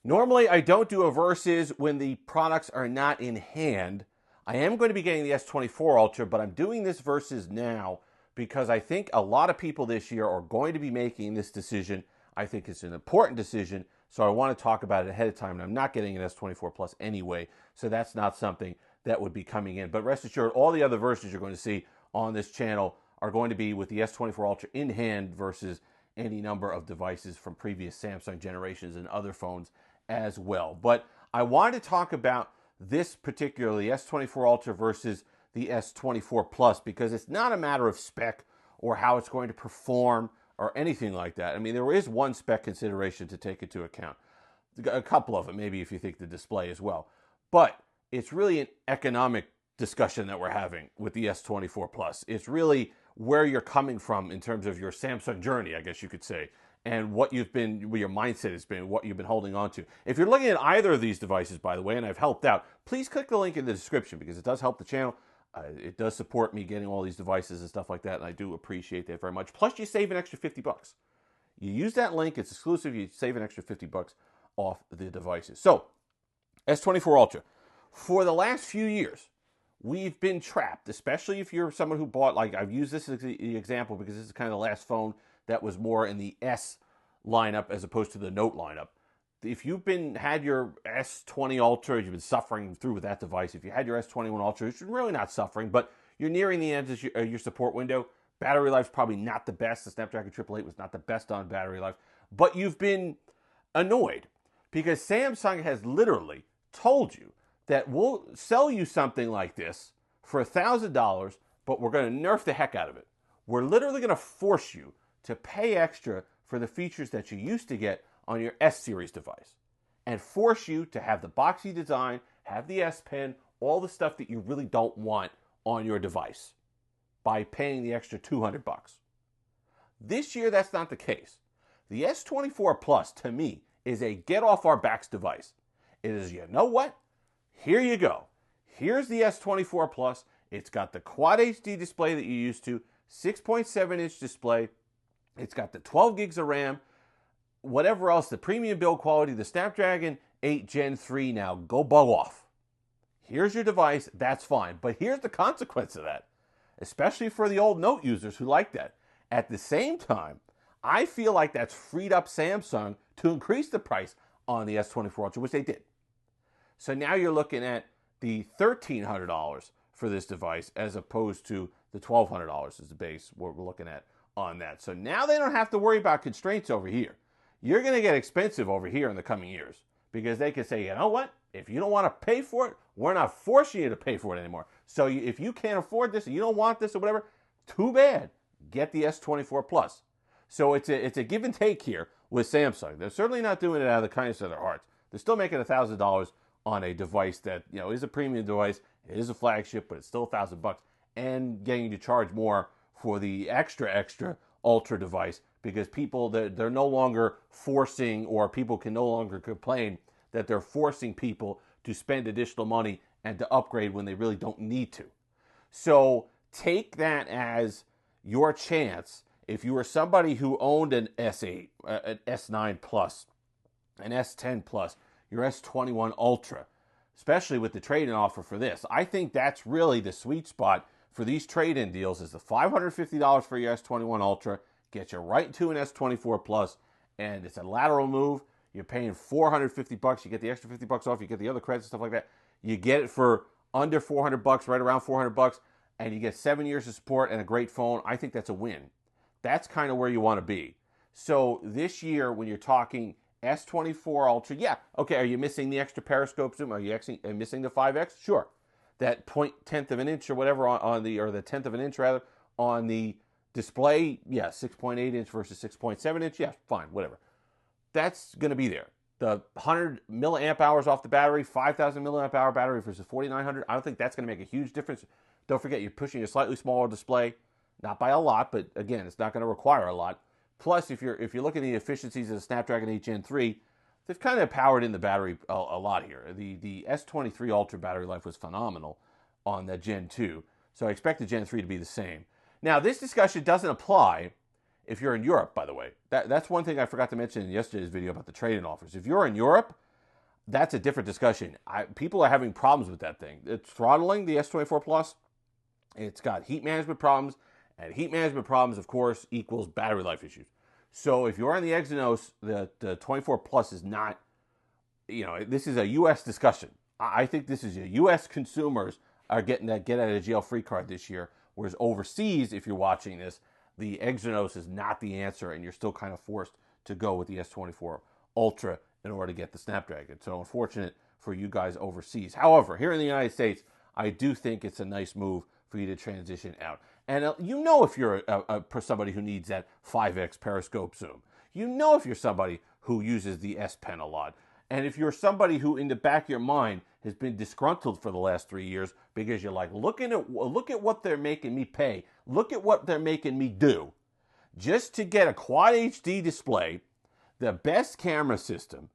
Normally, I don't do a versus when the products are not in hand. I am going to be getting the S24 Ultra, but I'm doing this versus now because I think a lot of people this year are going to be making this decision. I think it's an important decision, so I want to talk about it ahead of time. And I'm not getting an S24 Plus anyway, so that's not something that would be coming in. But rest assured, all the other verses you're going to see on this channel are going to be with the S24 Ultra in hand versus any number of devices from previous Samsung generations and other phones as well. But I wanted to talk about this particularly, S24 Ultra versus the S24 Plus, because it's not a matter of spec or how it's going to perform or anything like that. I mean, there is one spec consideration to take into account. A couple of them, maybe if you think the display as well. But it's really an economic discussion that we're having with the S24 Plus. It's really where you're coming from in terms of your Samsung journey, I guess you could say, and what your mindset has been, what you've been holding on to. If you're looking at either of these devices, by the way, and I've helped out, please click the link in the description because it does help the channel. It does support me getting all these devices and stuff like that, and I do appreciate that very much. Plus, you save an extra $50. You use that link, it's exclusive, you save an extra $50 off the devices. So, S24 Ultra. For the last few years, we've been trapped, especially if you're someone who bought, like I've used this as the example because this is kind of the last phone that was more in the S lineup as opposed to the Note lineup. If you've had your S20 Ultra, you've been suffering through with that device. If you had your S21 Ultra, you're really not suffering, but you're nearing the end of your support window. Battery life's probably not the best. The Snapdragon 888 was not the best on battery life, but you've been annoyed because Samsung has literally told you that we'll sell you something like this for $1,000, but we're going to nerf the heck out of it. We're literally going to force you to pay extra for the features that you used to get on your S series device and force you to have the boxy design, have the S Pen, all the stuff that you really don't want on your device by paying the extra $200. This year, that's not the case. The S24 Plus, to me, is a get-off-our-backs device. It is, you know what? Here you go. Here's the S24 Plus. It's got the Quad HD display that you used to, 6.7-inch display. It's got the 12 gigs of RAM, whatever else, the premium build quality, the Snapdragon 8 Gen 3 now. Go bug off. Here's your device. That's fine. But here's the consequence of that, especially for the old Note users who like that. At the same time, I feel like that's freed up Samsung to increase the price on the S24 Ultra, which they did. So now you're looking at the $1,300 for this device as opposed to the $1,200 as the base what we're looking at on that. So now they don't have to worry about constraints over here. You're going to get expensive over here in the coming years because they can say, you know what? If you don't want to pay for it, we're not forcing you to pay for it anymore. So if you can't afford this, or you don't want this or whatever, too bad. Get the S24 Plus. So it's a give and take here with Samsung. They're certainly not doing it out of the kindness of their hearts. They're still making $1,000 on a device that, you know, is a premium device. It is a flagship, but it's still $1,000 and getting you to charge more for the extra Ultra device because people, they're no longer forcing, or people can no longer complain that they're forcing people to spend additional money and to upgrade when they really don't need to. So take that as your chance. If you were somebody who owned an S8, an S9 Plus, an S10 Plus, your S21 Ultra, especially with the trade-in offer for this, I think that's really the sweet spot for these trade-in deals is the $550 for your S21 Ultra, gets you right into an S24 Plus, and it's a lateral move. You're paying $450. You get the extra $50 off. You get the other credits and stuff like that. You get it for under $400, right around $400, and you get 7 years of support and a great phone. I think that's a win. That's kind of where you want to be. So this year, when you're talking S24 Ultra, yeah, okay, are you missing the extra periscope zoom? Are you missing the 5X? Sure. That 0.1 of an inch or whatever or the 1/10 of an inch rather, on the display, yeah, 6.8 inch versus 6.7 inch, yeah, fine, whatever. That's going to be there. The 100 milliamp hours off the battery, 5,000 milliamp hour battery versus 4,900, I don't think that's going to make a huge difference. Don't forget, you're pushing a slightly smaller display, not by a lot, but again, it's not going to require a lot. Plus, if you're looking at the efficiencies of the Snapdragon 8 Gen 3, they've kind of powered in the battery a lot here. The S23 Ultra battery life was phenomenal on the Gen 2, so I expect the Gen 3 to be the same. Now, this discussion doesn't apply if you're in Europe, by the way. That's one thing I forgot to mention in yesterday's video about the trade-in offers. If you're in Europe, that's a different discussion. People are having problems with that thing. It's throttling the S24 Plus. It's got heat management problems, and heat management problems, of course, equals battery life issues. So if you're on the Exynos, the 24 Plus is not, this is a U.S. discussion. I think this is U.S. consumers are getting that get out of jail free card this year, whereas overseas, if you're watching this, the Exynos is not the answer, and you're still kind of forced to go with the S24 Ultra in order to get the Snapdragon. So unfortunate for you guys overseas. However, here in the United States, I do think it's a nice move for you to transition out. And if you're somebody who needs that 5x periscope zoom. If you're somebody who uses the S Pen a lot. And if you're somebody who in the back of your mind has been disgruntled for the last 3 years because you're like, look at what they're making me pay. Look at what they're making me do. Just to get a Quad HD display, the best camera system,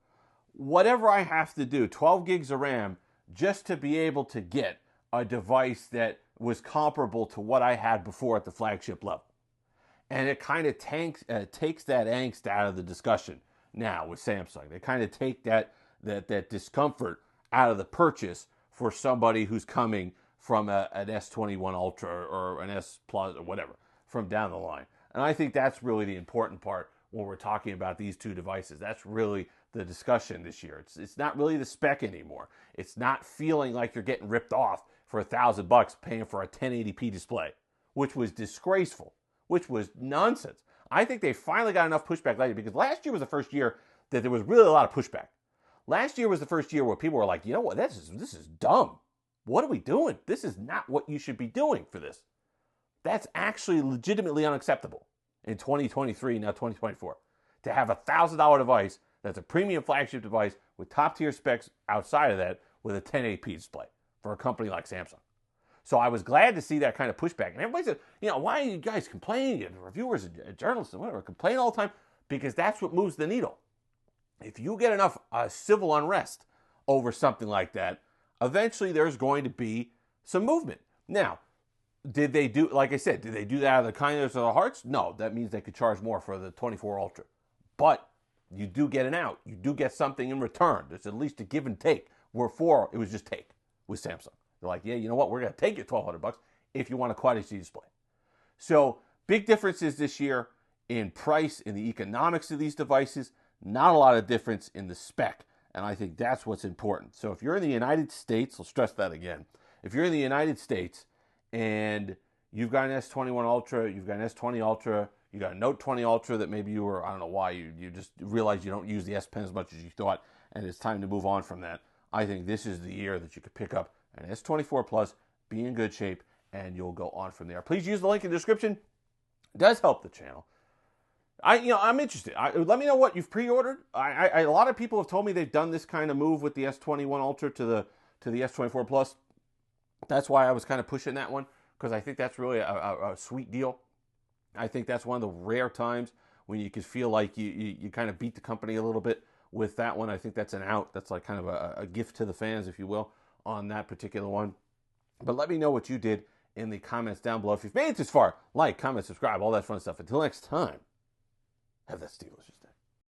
whatever I have to do, 12 gigs of RAM, just to be able to get a device that was comparable to what I had before at the flagship level. And it kind of takes that angst out of the discussion now with Samsung. They kind of take that discomfort out of the purchase for somebody who's coming from an S21 Ultra or an S Plus or whatever from down the line. And I think that's really the important part when we're talking about these two devices. That's really the discussion this year. It's not really the spec anymore. It's not feeling like you're getting ripped off for $1,000 paying for a 1080p display, which was disgraceful, which was nonsense. I think they finally got enough pushback later because last year was the first year that there was really a lot of pushback. Last year was the first year where people were like, you know what, this is dumb. What are we doing? This is not what you should be doing for this. That's actually legitimately unacceptable in 2023, now 2024. To have a $1,000 device that's a premium flagship device with top-tier specs outside of that with a 1080p display for a company like Samsung. So I was glad to see that kind of pushback. And everybody said, why are you guys complaining? Reviewers and journalists and whatever complain all the time because that's what moves the needle. If you get enough civil unrest over something like that, eventually there's going to be some movement. Now, did they do that out of the kindness of their hearts? No, that means they could charge more for the 24 Ultra. But you do get an out. You do get something in return. There's at least a give and take. Where before, it was just take with Samsung. They're like, yeah, you know what? We're going to take your $1,200 if you want a Quad HD display. So big differences this year in price, in the economics of these devices. Not a lot of difference in the spec. And I think that's what's important. So if you're in the United States, I'll stress that again. If you're in the United States and you've got an S21 Ultra, you've got an S20 Ultra, you got a Note 20 Ultra that maybe you were, I don't know why, you just realized you don't use the S Pen as much as you thought, and it's time to move on from that. I think this is the year that you could pick up an S24 Plus, be in good shape, and you'll go on from there. Please use the link in the description. It does help the channel. I'm interested. Let me know what you've pre-ordered. A lot of people have told me they've done this kind of move with the S21 Ultra to the S24 Plus. That's why I was kind of pushing that one, because I think that's really a sweet deal. I think that's one of the rare times when you could feel like you kind of beat the company a little bit with that one. I think that's an out. That's like kind of a gift to the fans, if you will, on that particular one. But let me know what you did in the comments down below. If you've made it this far, like, comment, subscribe, all that fun stuff. Until next time, have that Steelers.